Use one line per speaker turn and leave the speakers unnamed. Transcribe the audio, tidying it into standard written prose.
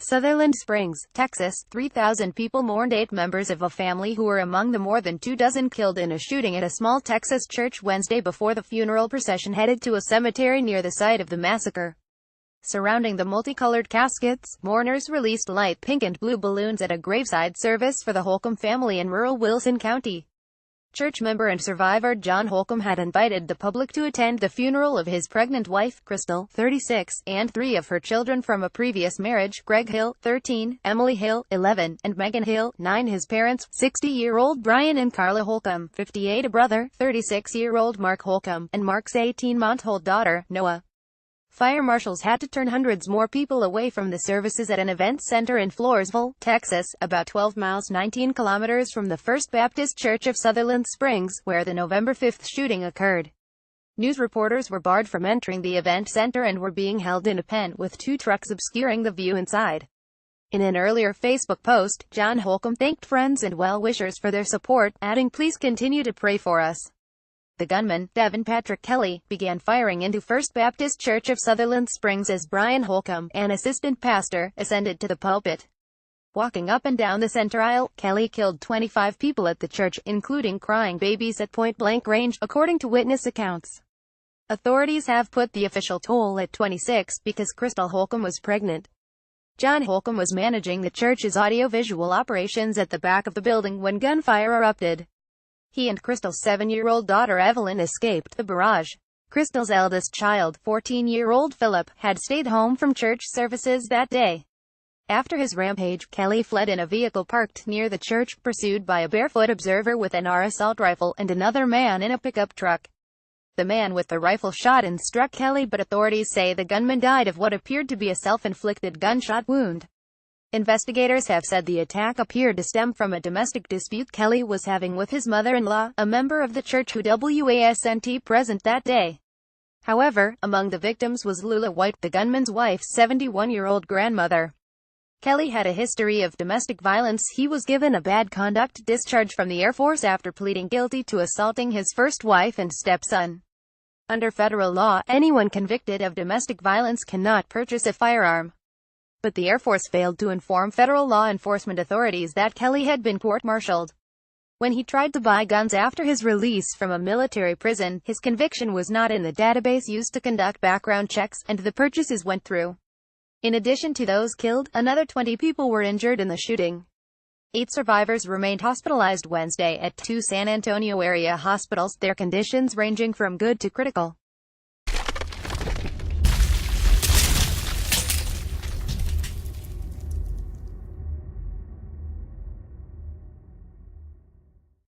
Sutherland Springs, Texas, 3,000 people mourned 8 members of a family who were among the more than 24 killed in a shooting at a small Texas church Wednesday before the funeral procession headed to a cemetery near the site of the massacre. Surrounding the multicolored caskets, mourners released light pink and blue balloons at a graveside service for the Holcomb family in rural Wilson County. Church member and survivor John Holcomb had invited the public to attend the funeral of his pregnant wife, Crystal, 36, and 3 of her children from a previous marriage, Greg Hill, 13, Emily Hill, 11, and Megan Hill, 9. His parents, 60-year-old Brian and Carla Holcomb, 58, a brother, 36-year-old Mark Holcomb, and Mark's 18-month-old daughter, Noah. Fire marshals had to turn hundreds more people away from the services at an event center in Floresville, Texas, about 12 miles 19 kilometers from the First Baptist Church of Sutherland Springs, where the November 5 shooting occurred. News reporters were barred from entering the event center and were being held in a pen, with 2 trucks obscuring the view inside. In an earlier Facebook post, John Holcomb thanked friends and well-wishers for their support, adding, "Please continue to pray for us." The gunman, Devin Patrick Kelly, began firing into First Baptist Church of Sutherland Springs as Brian Holcomb, an assistant pastor, ascended to the pulpit. Walking up and down the center aisle, Kelly killed 25 people at the church, including crying babies at point-blank range, according to witness accounts. Authorities have put the official toll at 26, because Crystal Holcomb was pregnant. John Holcomb was managing the church's audiovisual operations at the back of the building when gunfire erupted. He and Crystal's 7-year-old daughter Evelyn escaped the barrage. Crystal's eldest child, 14-year-old Philip, had stayed home from church services that day. After his rampage, Kelly fled in a vehicle parked near the church, pursued by a barefoot observer with an AR assault rifle, and another man in a pickup truck. The man with the rifle shot and struck Kelly, but authorities say the gunman died of what appeared to be a self-inflicted gunshot wound. Investigators have said the attack appeared to stem from a domestic dispute Kelly was having with his mother-in-law, a member of the church who wasn't present that day. However, among the victims was Lula White, the gunman's wife's 71-year-old grandmother. Kelly had a history of domestic violence. He was given a bad conduct discharge from the Air Force after pleading guilty to assaulting his first wife and stepson. Under federal law, anyone convicted of domestic violence cannot purchase a firearm. But the Air Force failed to inform federal law enforcement authorities that Kelly had been court-martialed. When he tried to buy guns after his release from a military prison, his conviction was not in the database used to conduct background checks, and the purchases went through. In addition to those killed, another 20 people were injured in the shooting. 8 survivors remained hospitalized Wednesday at 2 San Antonio area hospitals, their conditions ranging from good to critical.